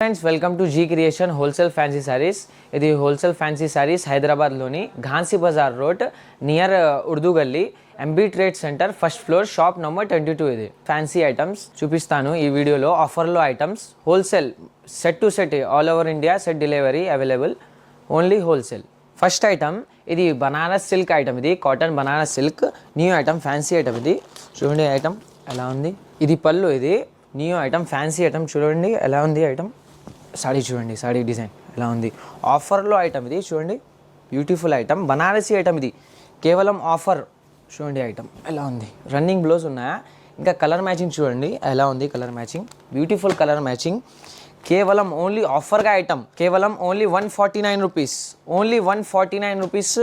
Friends welcome to G creation wholesale fancy saris. ఇది wholesale fancy saris హైదరాబాద్లోని Ghansi Bazar road near Urdu Gali MB trade centre first floor shop number 22. ఇది fancy items చూపిస్తాను ఈ వీడియోలో. ఆఫర్లో items wholesale set to set all over India set delivery available only wholesale. First item ఇది Banaras silk item. ఇది cotton Banaras silk new item fancy item. ఇది చూడండి item ఎలా ఉంది. ఇది పళ్ళు. ఇది న్యూ ఐటమ్ ఫ్యాన్సీ ఐటమ్. చూడండి ఎలా ఉంది ఐటమ్. సాడీ చూడండి, సాడీ డిజైన్ ఎలా ఉంది. ఆఫర్లో ఐటమ్ ఇది చూడండి, బ్యూటిఫుల్ ఐటమ్ బనారసీ ఐటమ్. ఇది కేవలం ఆఫర్. చూడండి ఐటమ్ ఎలా ఉంది. రన్నింగ్ బ్లౌజ్ ఉన్నాయా. ఇంకా కలర్ మ్యాచింగ్ చూడండి ఎలా ఉంది. Colour matching beautiful colour matching. కేవలం ఓన్లీ ఆఫర్గా ఐటమ్. కేవలం only 149 rupees. Only 149 rupees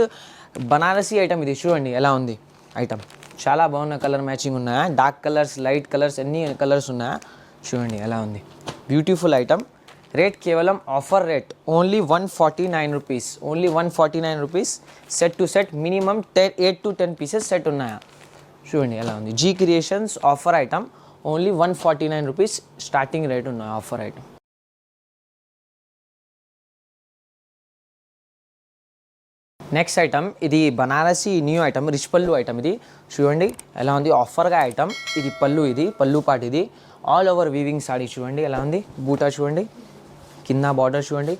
Banarasi item. ఇది చూడండి ఎలా ఉంది ఐటమ్. చాలా బాగున్న కలర్ మ్యాచింగ్ ఉన్నాయా. డార్క్ కలర్స్, లైట్ కలర్స్, అన్ని కలర్స్ ఉన్నాయా. చూడండి ఎలా ఉంది. Beautiful item. రేట్ కేవలం offer rate only 149 rupees. Only 149 rupees. Set to set minimum 8 to 10 pieces set ఉన్నాయా. చూడండి ఎలా ఉంది. G creations offer item only 149 rupees starting rate ఉన్నాయి ఆఫర్ ఐటమ్. నెక్స్ట్ ఐటమ్ ఇది Banarasi new item rich pallu item. ఇది చూడండి ఎలా ఉంది. ఆఫర్గా ఐటమ్. ఇది పళ్ళు. ఇది పళ్ళు పాటు. ఇది ఆల్ ఓవర్ వీవింగ్ సాడీ. చూడండి ఎలా ఉంది. బూటా చూడండి, కింద బార్డర్ చూడండి.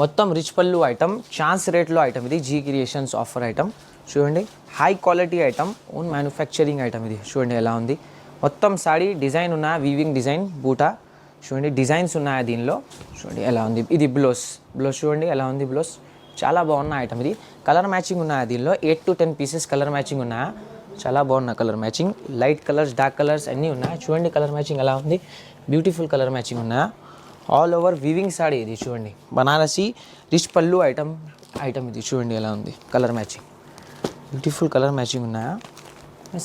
మొత్తం రిచ్ పళ్ళు ఐటమ్. ఛాన్స్ రేట్లో ఐటమ్. ఇది జీ క్రియేషన్స్ ఆఫర్ ఐటమ్. చూడండి high quality item, own manufacturing item. ఇది చూడండి ఎలా ఉంది. మొత్తం సాడీ డిజైన్ ఉన్న వీవింగ్ డిజైన్ బూటా. చూడండి డిజైన్స్ ఉన్నాయా దీనిలో. చూడండి ఎలా ఉంది. ఇది బ్లౌజ్. బ్లౌజ్ చూడండి ఎలా ఉంది. బ్లౌజ్ చాలా బాగున్న ఐటమ్. ఇది కలర్ మ్యాచింగ్ ఉన్నాయా దీనిలో. 8 to 10 పీసెస్ కలర్ మ్యాచింగ్ ఉన్నాయా. చాలా బాగున్న colour matching. Light colours, dark colours అన్నీ ఉన్నాయి. చూడండి కలర్ మ్యాచింగ్ ఎలా ఉంది. బ్యూటిఫుల్ కలర్ మ్యాచింగ్ ఉన్నాయా. All over weaving saree. ఇది చూడండి బనారసీ రిచ్ పళ్ళు ఐటమ్. ఇది చూడండి ఎలా ఉంది. Colour matching beautiful colour matching ఉన్నాయా.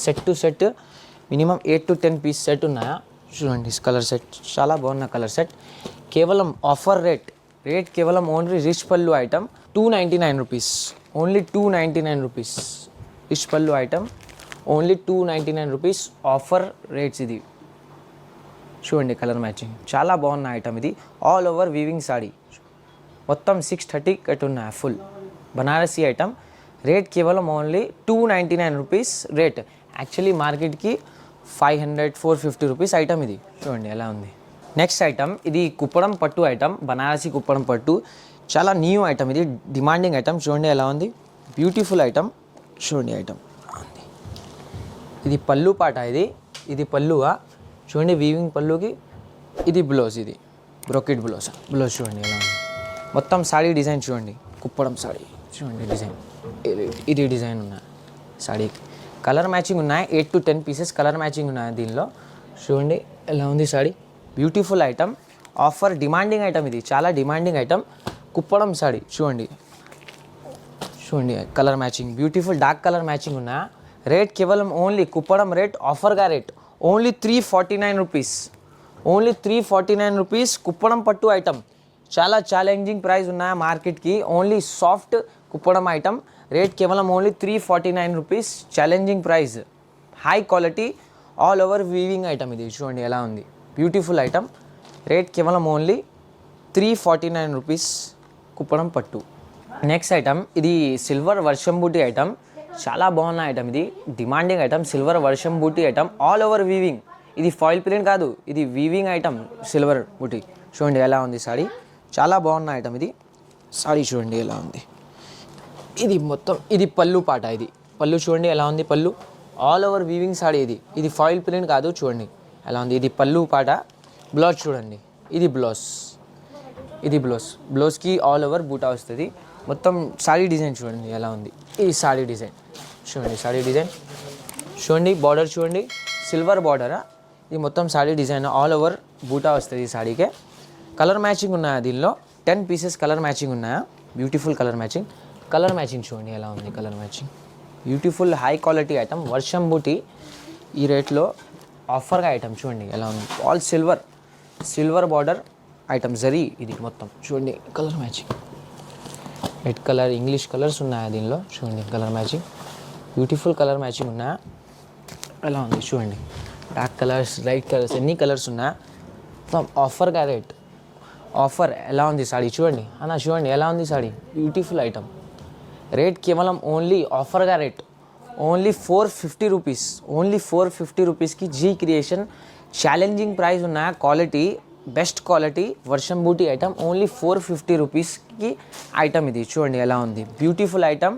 Set to set minimum 8 to 10 piece set ఉన్నాయా. చూడండి కలర్ సెట్ చాలా బాగున్న కలర్ సెట్. కేవలం ఆఫర్ రేట్. రేట్ కేవలం only rich pallu item 299 rupees. Only 299 rupees. Rich pallu item only 299 rupees offer rates. ఇది చూడండి colour matching చాలా బాగున్న ఐటమ్. ఇది ఆల్ ఓవర్ వీవింగ్ సాడీ. మొత్తం 630 కట్ ఉన్నాయి ఫుల్ బనారసీ ఐటమ్. రేట్ కేవలం ఓన్లీ 299 రూపీస్ రేట్. యాక్చువల్లీ మార్కెట్కి 500-450 రూపీస్ ఐటమ్. ఇది చూడండి ఎలా ఉంది. నెక్స్ట్ ఐటమ్ ఇది కుప్పడం పట్టు ఐటమ్. బనారసీ కుప్పడం పట్టు చాలా న్యూ ఐటమ్. ఇది డిమాండింగ్ ఐటమ్. చూడండి ఎలా ఉంది. Beautiful item. చూడండి ఐటమ్ ఉంది. ఇది పళ్ళు పాట. ఇది పళ్ళుగా చూడండి వీవింగ్ పళ్ళుకి. ఇది బ్లౌజ్. ఇది బ్రోకెట్ బ్లౌజ్. బ్లౌజ్ చూడండి ఎలా ఉంది. మొత్తం సాడీ డిజైన్ చూడండి. కుప్పడం సాడీ చూడండి డిజైన్. ఇది డిజైన్ ఉన్నాయి సాడీకి. కలర్ మ్యాచింగ్ ఉన్నాయి. 8 to 10 పీసెస్ కలర్ మ్యాచింగ్ ఉన్నాయి దీనిలో. చూడండి ఎలా ఉంది sari. Beautiful item. Offer demanding item. ఇది చాలా డిమాండింగ్ ఐటమ్. కుప్పడం సాడీ చూడండి. చూడండి colour matching beautiful dark colour matching ఉన్నా. రేట్ కేవలం ఓన్లీ కుప్పడం రేట్ ఆఫర్గా rate only 349 rupees. Only 349 rupees Kuppadam పట్టు ఐటమ్. చాలా ఛాలెంజింగ్ ప్రైస్ ఉన్నాయా మార్కెట్కి. Only soft Kuppadam item. Rate కేవలం only 349 rupees. Challenging price. High quality all over weaving item. ఇది చూడండి ఎలా ఉంది. Beautiful item. రేట్ కేవలం ఓన్లీ 349 రూపీస్ కుప్పడం పట్టు. నెక్స్ట్ ఐటమ్ ఇది సిల్వర్ వర్షం బూటీ ఐటమ్. చాలా బాగున్న ఐటమ్. ఇది డిమాండింగ్ ఐటమ్. సిల్వర్ వర్షం బూటీ ఐటమ్ ఆల్ ఓవర్ వీవింగ్. ఇది ఫాయిల్ ప్రింట్ కాదు, ఇది వీవింగ్ ఐటమ్. సిల్వర్ బూటీ చూడండి ఎలా ఉంది సాడీ. చాలా బాగున్న ఐటమ్. ఇది సాడీ చూడండి ఎలా ఉంది. ఇది మొత్తం ఇది పళ్ళు పాట. ఇది పళ్ళు చూడండి ఎలా ఉంది. పళ్ళు ఆల్ ఓవర్ వీవింగ్ సాడీ. ఇది ఫాయిల్ ప్రింట్ కాదు. చూడండి ఎలా ఉంది. ఇది పళ్ళు పాట. బ్లౌజ్ చూడండి. ఇది బ్లౌజ్. ఇది బ్లౌజ్. బ్లౌజ్కి ఆల్ ఓవర్ బూటా వస్తుంది. మొత్తం సాడీ డిజైన్ చూడండి ఎలా ఉంది. ఈ సాడీ డిజైన్ చూడండి. సాడీ డిజైన్ చూడండి. బార్డర్ చూడండి సిల్వర్ బార్డరా. ఇది మొత్తం సాడీ డిజైన్ ఆల్ ఓవర్ బూటా వస్తుంది ఈ సాడీకే. కలర్ మ్యాచింగ్ ఉన్నాయా దీనిలో. 10 పీసెస్ కలర్ మ్యాచింగ్ ఉన్నాయా. Beautiful colour matching. Colour matching చూడండి ఎలా ఉంది. Colour matching beautiful high quality item. వర్షం బూటీ ఈ రేట్లో ఆఫర్గా ఐటమ్. చూడండి ఎలా ఉంది. All silver border item zari. ఇది మొత్తం చూడండి colour matching. Red colour, English colours ఉన్నాయా దీనిలో. చూడండి colour matching. Beautiful colour matching ఉన్నాయా. ఎలా ఉంది చూడండి. డార్క్ కలర్స్, లైట్ కలర్స్, ఎన్ని కలర్స్ ఉన్నాయా. మొత్తం ఆఫర్గా రేట్ ఆఫర్ ఎలా ఉంది సాడీ చూడండి అన్న, చూడండి ఎలా ఉంది సాడీ, బ్యూటిఫుల్ ఐటమ్. రేట్ కేవలం ఓన్లీ ఆఫర్గా రేట్ ఓన్లీ 450 రూపీస్, ఓన్లీ 450 రూపీస్కి జీ క్రియేషన్ ఛాలెంజింగ్ ప్రైస్ ఉన్న క్వాలిటీ, బెస్ట్ క్వాలిటీ వర్షం బూటీ ఐటమ్ ఓన్లీ 450 రూపీస్కి ఐటమ్ ఇది. చూడండి ఎలా ఉంది, బ్యూటిఫుల్ ఐటమ్,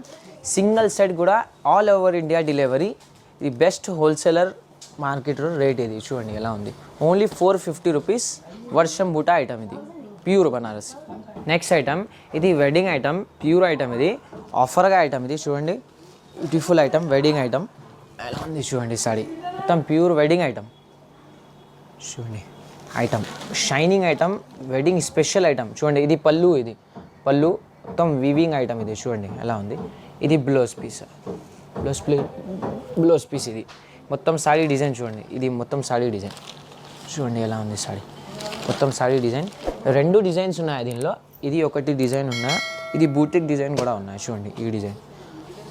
సింగిల్ సెట్ కూడా ఆల్ ఓవర్ ఇండియా డెలివరీ. ఇది బెస్ట్ హోల్సేలర్ మార్కెట్ రేట్ ఇది. చూడండి ఎలా ఉంది, ఓన్లీ 450 రూపీస్ వర్షం బూటా ఐటమ్ ఇది, ప్యూర్ బనారసి. నెక్స్ట్ ఐటమ్ ఇది వెడ్డింగ్ ఐటమ్, ప్యూర్ ఐటమ్ ఇది, ఆఫర్గా ఐటమ్ ఇది. చూడండి బ్యూటిఫుల్ ఐటమ్, వెడ్డింగ్ ఐటమ్ ఎలా ఉంది చూడండి. సాడీ మొత్తం ప్యూర్ వెడ్డింగ్ ఐటమ్. చూడండి item shining item, wedding special item. చూడండి ఇది పళ్ళు, ఇది పళ్ళు మొత్తం వీవింగ్ ఐటమ్ ఇది. చూడండి ఎలా ఉంది, ఇది బ్లౌజ్ పీస్, బ్లౌజ్ పీస్ ఇది. మొత్తం సాడీ డిజైన్ చూడండి, ఇది మొత్తం సాడీ డిజైన్. చూడండి ఎలా ఉంది సాడీ, మొత్తం సాడీ డిజైన్. 2 డిజైన్స్ ఉన్నాయి దీనిలో, ఇది ఒకటి డిజైన్ ఉన్నాయి, ఇది బూటిక్ డిజైన్ కూడా ఉన్నాయి. చూడండి ఈ డిజైన్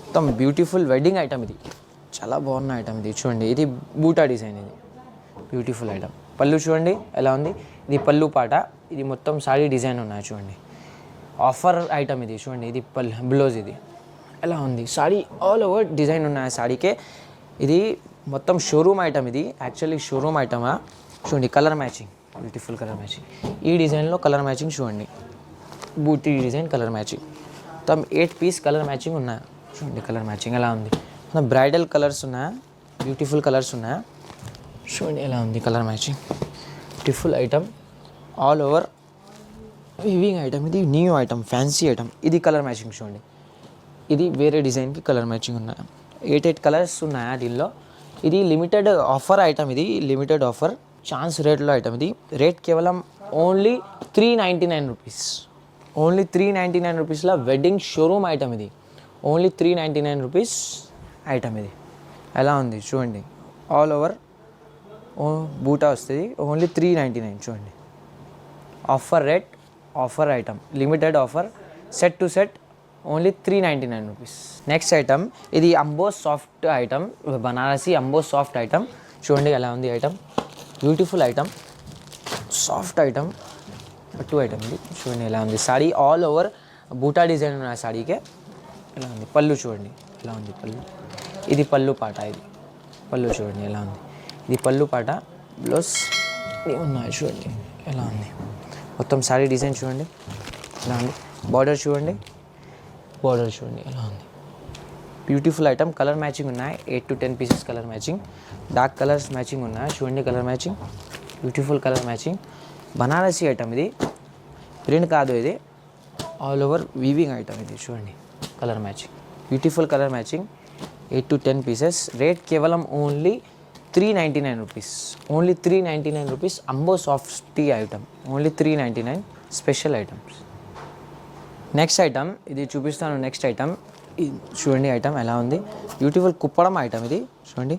మొత్తం బ్యూటిఫుల్ వెడ్డింగ్ ఐటమ్ ఇది, చాలా బాగున్న ఐటమ్ ఇది. చూడండి ఇది బూటా డిజైన్, ఇది బ్యూటిఫుల్ ఐటమ్. పళ్ళు చూడండి ఎలా ఉంది, ఇది పళ్ళు పాట, ఇది మొత్తం సాడీ డిజైన్ ఉన్నాయి. చూడండి ఆఫర్ ఐటమ్ ఇది. చూడండి ఇది బ్లౌజ్ ఇది ఎలా ఉంది, సాడీ ఆల్ ఓవర్ డిజైన్ ఉన్నాయి సాడీకే. ఇది మొత్తం షోరూమ్ ఐటమ్ ఇది, యాక్చువల్లీ షోరూమ్ ఐటమా. చూడండి colour matching, beautiful colour matching. ఈ డిజైన్లో కలర్ మ్యాచింగ్ చూడండి, బూటీ డిజైన్ కలర్ మ్యాచింగ్, మొత్తం 8 పీస్ కలర్ మ్యాచింగ్ ఉన్నాయి. చూడండి కలర్ మ్యాచింగ్ ఎలా ఉంది, మొత్తం బ్రైడల్ కలర్స్ ఉన్నాయా, బ్యూటిఫుల్ కలర్స్ ఉన్నాయా. చూడండి ఎలా ఉంది colour matching, beautiful item, all over weaving item. ఇది న్యూ ఐటమ్, ఫ్యాన్సీ ఐటమ్. ఇది కలర్ మ్యాచింగ్ చూడండి, ఇది వేరే డిజైన్కి కలర్ మ్యాచింగ్ ఉన్నాయి. 8 కలర్స్ ఉన్నాయా దీనిలో. ఇది లిమిటెడ్ ఆఫర్ ఐటమ్, ఇది లిమిటెడ్ ఆఫర్ ఛాన్స్ రేట్లో ఐటమ్ ఇది. రేట్ కేవలం ఓన్లీ 399 రూపీస్, ఓన్లీ 399 రూపీస్లో వెడ్డింగ్ షోరూమ్ ఐటమ్ ఇది, ఓన్లీ 399 రూపీస్ ఐటమ్ ఇది. ఎలా ఉంది చూడండి, ఆల్ ఓవర్ బూటా వస్తుంది, ఓన్లీ 399. చూడండి offer rate, offer item, limited offer, set to set only 399 rupees. Next item ఇది అంబో సాఫ్ట్ ఐటమ్, బనారసి అంబో సాఫ్ట్ ఐటమ్. చూడండి ఎలా ఉంది item, beautiful item, soft item, పట్టు ఐటమ్ ఇది. చూడండి ఎలా ఉంది, sari all over buta design ఉన్న సాడీకే ఎలా ఉంది. పళ్ళు చూడండి ఎలా ఉంది, పళ్ళు ఇది పళ్ళు పాట, ఇది పళ్ళు చూడండి ఎలా ఉంది, ఇది పళ్ళు పాట, బ్లౌజ్ ఉన్నాయి. చూడండి ఎలా ఉంది, మొత్తం సాడీ డిజైన్ చూడండి ఎలా ఉంది, బార్డర్ చూడండి, బార్డర్ చూడండి ఎలా ఉంది, బ్యూటిఫుల్ ఐటమ్. కలర్ మ్యాచింగ్ ఉన్నాయి, 8 to 10 pieces colour matching, dark colours matching ఉన్నాయి. చూడండి colour matching, beautiful colour matching. Banarasi item ఇది, ప్రింట్ కాదు ఇది, ఆల్ ఓవర్ వీవింగ్ ఐటమ్ ఇది. చూడండి colour matching, beautiful colour matching, 8 to 10 pieces. Rate కేవలం ఓన్లీ 399 రూపీస్, ఓన్లీ 399 రూపీస్. అంబో సాఫ్ట్ టీ item, only 399 special items. Next item ఇది చూపిస్తాను. నెక్స్ట్ ఐటమ్ చూడండి, ఐటమ్ ఎలా ఉంది, బ్యూటిఫుల్ కుప్పడం ఐటమ్ ఇది. చూడండి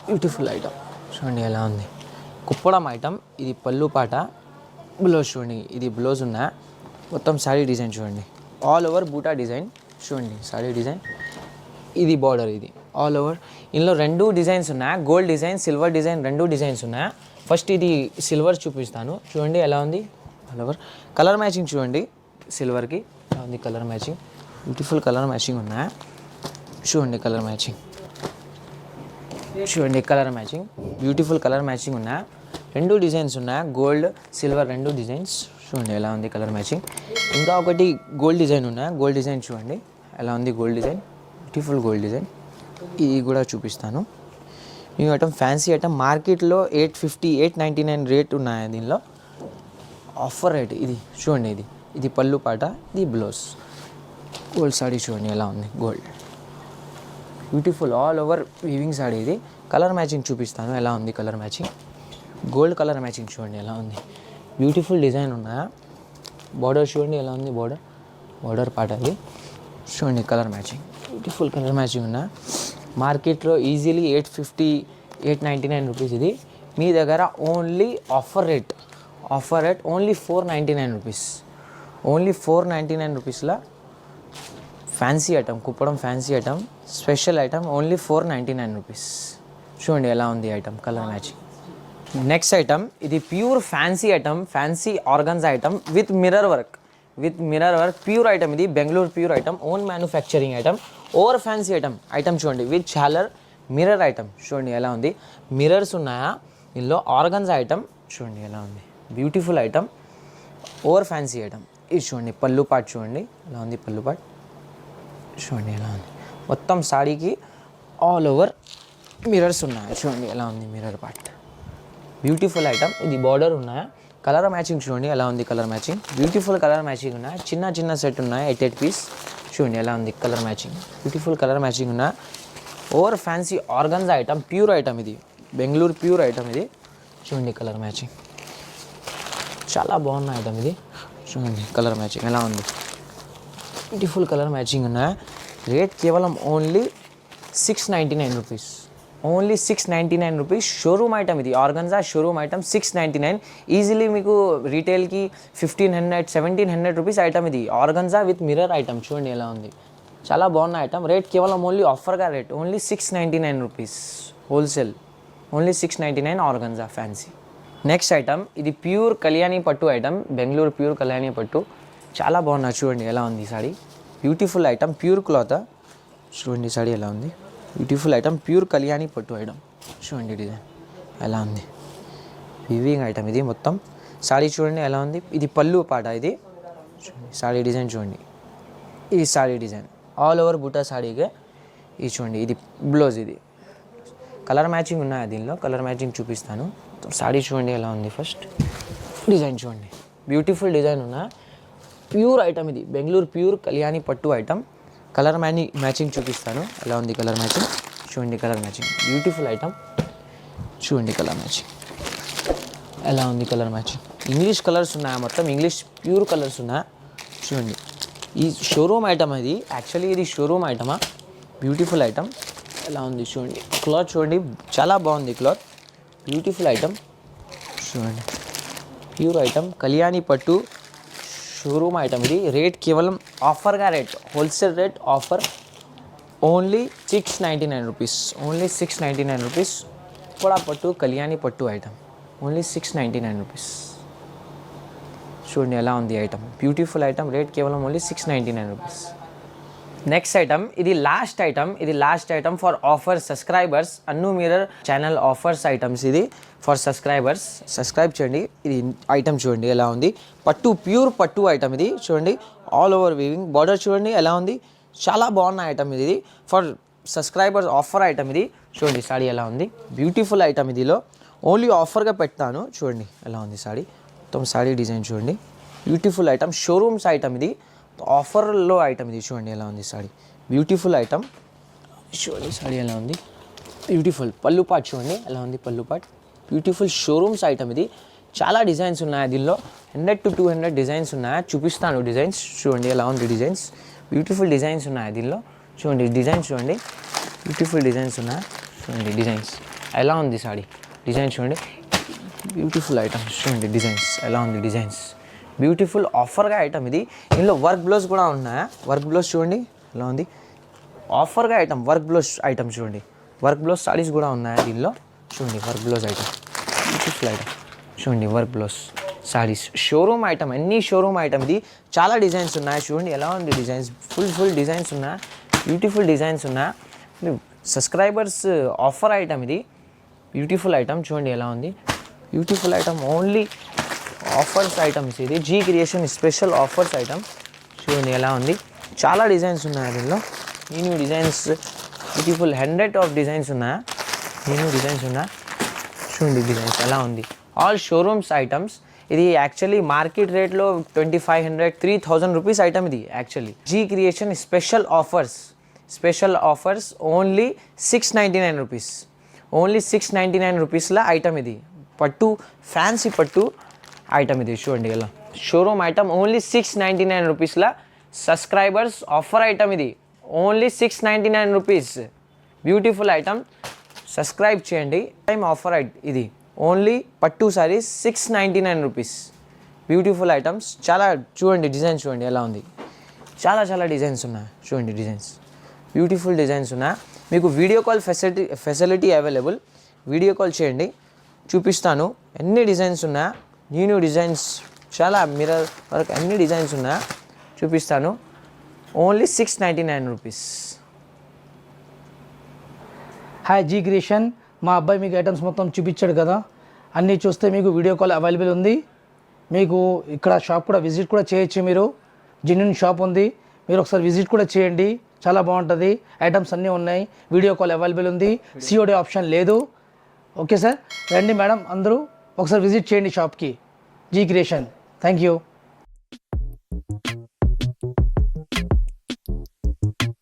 బ్యూటిఫుల్ ఐటమ్, చూడండి ఎలా ఉంది, కుప్పడం ఐటమ్. ఇది పళ్ళు పాట, బ్లౌజ్ చూడండి, ఇది బ్లౌజ్ ఉన్న మొత్తం సాడీ డిజైన్ చూడండి, ఆల్ ఓవర్ బూటా డిజైన్. చూడండి సాడీ డిజైన్, ఇది బార్డర్, ఇది ఆల్ ఓవర్. ఇందులో 2 డిజైన్స్ ఉన్నాయి, gold design, silver design, 2 designs ఉన్నాయి. ఫస్ట్ ఇది సిల్వర్ చూపిస్తాను. చూడండి ఎలా ఉంది ఆల్ ఓవర్. కలర్ మ్యాచింగ్ చూడండి, సిల్వర్కి ఎలా ఉంది colour matching, beautiful colour matching ఉన్నాయి. చూడండి కలర్ మ్యాచింగ్, చూడండి colour matching, beautiful colour matching ఉన్నాయి. 2 డిజైన్స్ ఉన్నాయి, గోల్డ్ సిల్వర్ 2 డిజైన్స్. చూడండి ఎలా ఉంది కలర్ మ్యాచింగ్. ఇంకా ఒకటి గోల్డ్ డిజైన్ ఉన్నాయి, గోల్డ్ డిజైన్ చూడండి ఎలా ఉంది, gold design, beautiful gold design. ఇది కూడా చూపిస్తాను. ఈ ఐటమ్ ఫ్యాన్సీ ఐటమ్, మార్కెట్లో 850, 899 రేట్ ఉన్నాయి. దీనిలో ఆఫర్ రేట్ ఇది. చూడండి ఇది పళ్ళు పాట, ఇది బ్లౌజ్. గోల్డ్ సాడీ చూడండి ఎలా ఉంది, gold, beautiful all over weaving saree ఇది. కలర్ మ్యాచింగ్ చూపిస్తాను ఎలా ఉంది colour matching, gold colour matching చూడండి ఎలా ఉంది, బ్యూటిఫుల్ డిజైన్ ఉన్నాయా. బార్డర్ చూడండి ఎలా ఉంది, బార్డర్ పాట అది. చూడండి colour matching, beautiful colour matching ఉన్నా. మార్కెట్లో ఈజీలీ 850, 899 రూపీస్ ఇది. మీ దగ్గర only offer rate only 499 rupees, only 499 రూపీస్లో fancy item, Kuppadam fancy item, special item, only 499 rupees. చూడండి ఎలా ఉంది item, colour matching, next item ఇది pure fancy item, fancy organza item with mirror work, pure item. ఇది Bengaluru pure item, own manufacturing item, over fancy item చూడండి with ఛాలర్ mirror item. చూడండి ఎలా ఉంది, mirrors ఉన్నాయా ఇందులో. ఆర్గన్స్ ఐటమ్ చూడండి ఎలా ఉంది, beautiful item, over fancy item. ఇది చూడండి పళ్ళు పాట్, చూడండి ఎలా ఉంది పళ్ళు పాట్, చూడండి ఎలా ఉంది. మొత్తం సాడీకి ఆల్ ఓవర్ మిర్రర్స్ ఉన్నాయి, చూడండి ఎలా ఉంది మిర్రర్ పార్ట్. Beautiful item. ఇది బార్డర్ ఉన్నాయా, కలర్ మ్యాచింగ్ చూడండి ఎలా ఉంది, colour matching, beautiful colour matching ఉన్నాయి. చిన్న చిన్న సెట్ ఉన్నాయి, 8 పీస్. చూడండి ఎలా ఉంది colour matching, beautiful colour matching ఉన్నాయి. Over fancy organza item, pure item, ఇది బెంగళూరు ప్యూర్ ఐటమ్. ఇది చూడండి కలర్ మ్యాచింగ్, చాలా బాగున్న ఐటమ్ ఇది. చూడండి కలర్ మ్యాచింగ్ ఎలా ఉంది, బ్యూటిఫుల్ కలర్ మ్యాచింగ్ ఉన్నాయి. రేట్ కేవలం only 699 rupees, only 699 rupees. Showroom item ఇది, ఆర్గన్జా షోరూమ్ ఐటమ్ 699. ఈజీలీ మీకు రీటైల్కి 1500 1700 రూపీస్ ఐటమ్ ఇది. ఆర్గన్జా విత్ మిర్రర్ ఐటమ్, చూడండి ఎలా ఉంది, చాలా బాగున్న ఐటమ్. రేట్ కేవలం ఓన్లీ ఆఫర్గా rate only 699 rupees wholesale, only 699 organza fancy. Next item ఇది ప్యూర్ కళ్యాణి పట్టు ఐటమ్, బెంగళూరు ప్యూర్ కళ్యాణి పట్టు, చాలా బాగున్నా. చూడండి ఎలా ఉంది sari, beautiful item, pure cloth. చూడండి సాడీ ఎలా ఉంది, బ్యూటిఫుల్ ఐటమ్, ప్యూర్ కళ్యాణి పట్టు ఐటమ్. చూడండి డిజైన్ ఎలా ఉంది, వివింగ్ ఐటమ్ ఇది మొత్తం. సాడీ చూడండి ఎలా ఉంది, ఇది పళ్ళు పాట. ఇది చూడండి సాడీ డిజైన్, చూడండి ఇది సాడీ డిజైన్, ఆల్ ఓవర్ బూటా సాడీగా. ఇది చూడండి ఇది బ్లౌజ్, ఇది కలర్ మ్యాచింగ్ ఉన్నాయి దీనిలో, కలర్ మ్యాచింగ్ చూపిస్తాను. సాడీ చూడండి ఎలా ఉంది, ఫస్ట్ డిజైన్ చూడండి, బ్యూటిఫుల్ డిజైన్ ఉన్న ప్యూర్ ఐటమ్. ఇది బెంగళూరు ప్యూర్ కళ్యాణి పట్టు ఐటమ్. కలర్ మ్యాచింగ్ చూపిస్తాను ఎలా ఉంది, కలర్ మ్యాచింగ్ చూడండి, కలర్ మ్యాచింగ్ బ్యూటిఫుల్ ఐటమ్. చూడండి కలర్ మ్యాచింగ్ ఎలా ఉంది, కలర్ మ్యాచింగ్. ఇంగ్లీష్ కలర్స్ ఉన్నాయా, మొత్తం ఇంగ్లీష్ ప్యూర్ కలర్స్ ఉన్నాయా. చూడండి ఈ షోరూమ్ ఐటమ్, ఇది యాక్చువల్లీ ఇది షోరూమ్ ఐటమా, బ్యూటిఫుల్ ఐటమ్ ఎలా ఉంది. చూడండి క్లాత్ చూడండి, చాలా బాగుంది క్లాత్, బ్యూటిఫుల్ ఐటమ్. చూడండి ప్యూర్ ఐటమ్, కళ్యాణి పట్టు షోరూమ్ ఐటమ్. ఇది రేట్ కేవలం ఆఫర్గా rate, wholesale rate offer only 699 rupees, only 699 rupees. కూడా పట్టు కళ్యాణి పట్టు ఐటమ్ ఓన్లీ 699 రూపీస్. చూడండి ఎలా ఉంది ఐటమ్, బ్యూటిఫుల్ ఐటమ్, రేట్ కేవలం ఓన్లీ 699 రూపీస్. నెక్స్ట్ ఐటమ్ ఇది last item for offer subscribers. Annu mirror channel offers items ఇది ఫర్ సబ్స్క్రైబర్స్. సబ్స్క్రైబ్ చేయండి. ఇది ఐటమ్ చూడండి ఎలా ఉంది, పట్టు ప్యూర్ పట్టు ఐటమ్. ఇది చూడండి ఆల్ ఓవర్ వీవింగ్, బార్డర్ చూడండి ఎలా ఉంది, చాలా బాగున్న ఐటమ్ ఇది ఫర్ సబ్స్క్రైబర్స్ ఆఫర్ ఐటమ్. ఇది చూడండి సాడీ ఎలా ఉంది, బ్యూటిఫుల్ ఐటమ్. ఇదిలో ఓన్లీ ఆఫర్గా పెడతాను. చూడండి ఎలా ఉంది సాడీ, మొత్తం సాడీ డిజైన్ చూడండి, బ్యూటిఫుల్ ఐటమ్, షోరూమ్స్ ఐటమ్. ఇది ఆఫర్లో ఐటమ్. ఇది చూడండి ఎలా ఉంది సాడీ, బ్యూటిఫుల్ ఐటమ్. చూడండి సాడీ ఎలా ఉంది, బ్యూటిఫుల్ పళ్ళు పాట్ చూడండి ఎలా ఉంది, పళ్ళు పాట్, బ్యూటిఫుల్ షోరూమ్స్ ఐటమ్. ఇది చాలా డిజైన్స్ ఉన్నాయి దీనిలో, 100 to 200 డిజైన్స్ ఉన్నాయి. చూపిస్తాను డిజైన్స్, చూడండి ఎలా ఉంది డిజైన్స్, బ్యూటిఫుల్ డిజైన్స్ ఉన్నాయి దీనిలో. చూడండి డిజైన్స్ చూడండి, బ్యూటిఫుల్ డిజైన్స్ ఉన్నాయి. చూడండి డిజైన్స్ ఎలా ఉంది సాడీ, డిజైన్ చూడండి, బ్యూటిఫుల్ ఐటమ్. చూడండి డిజైన్స్ ఎలా ఉంది, డిజైన్స్ బ్యూటిఫుల్ ఆఫర్గా ఐటమ్. ఇది ఇందులో వర్క్ బ్లౌజ్ కూడా ఉన్నాయా, వర్క్ బ్లౌజ్ చూడండి ఎలా ఉంది, ఆఫర్గా ఐటమ్, వర్క్ బ్లౌజ్ ఐటమ్. చూడండి వర్క్ బ్లౌజ్ సారీస్ కూడా ఉన్నాయా దీనిలో. చూడండి work blouse item, beautiful item. చూడండి work blouse saris, showroom item, అన్ని షోరూమ్ ఐటమ్. ఇది చాలా డిజైన్స్ ఉన్నాయి. చూడండి ఎలా ఉంది డిజైన్స్, ఫుల్ డిజైన్స్ ఉన్నాయి, బ్యూటిఫుల్ డిజైన్స్ ఉన్నాయి. Subscribers offer item. ఇది బ్యూటిఫుల్ ఐటమ్. చూడండి ఎలా ఉంది, beautiful item, only offers items. ఇది G creation special offers item. చూడండి ఎలా ఉంది, చాలా డిజైన్స్ ఉన్నాయి దీనిలో, new designs, beautiful 100 of designs ఉన్నాయా, న్యూ డిజైన్స్ ఉన్నాయి. చూడండి డిజైన్స్ ఎలా ఉంది, ఆల్ షోరూమ్స్ ఐటమ్స్. ఇది యాక్చువల్లీ మార్కెట్ రేట్లో 2500 3000 రూపీస్ ఐటమ్. ఇది actually G creation special offers only 699 rupees, only 699 రూపీస్ల ఐటమ్. ఇది పట్టు ఫ్యాన్సీ పట్టు ఐటమ్. ఇది చూడండి ఎలా షోరూమ్ ఐటమ్, ఓన్లీ 699 రూపీస్ల సబ్స్క్రైబర్స్ ఆఫర్ ఐటమ్. ఇది only 699 rupees, beautiful item. Subscribe చేయండి. టైం ఆఫర్ ఇది ఓన్లీ పట్టు సారీస్ 699 రూపీస్, బ్యూటిఫుల్ ఐటమ్స్. చాలా చూడండి డిజైన్స్ చూడండి ఎలా ఉంది, చాలా డిజైన్స్ ఉన్నాయి. చూడండి డిజైన్స్, బ్యూటిఫుల్ డిజైన్స్ ఉన్నాయి. మీకు video call facility available, video call చేయండి. చూపిస్తాను ఎన్ని డిజైన్స్ ఉన్నాయా, న్యూ డిజైన్స్ చాలా మిర్రర్ వరకు అన్ని డిజైన్స్ ఉన్నాయా చూపిస్తాను. Only 699 rupees. Hi G creation, మా అబ్బాయి మీకు ఐటమ్స్ మొత్తం చూపించాడు కదా, అన్నీ చూస్తే మీకు వీడియో కాల్ అవైలబుల్ ఉంది. మీకు ఇక్కడ షాప్ కూడా విజిట్ కూడా చేయొచ్చు. మీరు జెన్యూన్ షాప్ ఉంది, మీరు ఒకసారి విజిట్ కూడా చేయండి, చాలా బాగుంటుంది. ఐటమ్స్ అన్నీ ఉన్నాయి, వీడియో కాల్ అవైలబుల్ ఉంది, సిఓడి ఆప్షన్ లేదు. ఓకే సార్, రండి మేడం, అందరూ ఒకసారి విజిట్ చేయండి షాప్కి. G creation. Thank you.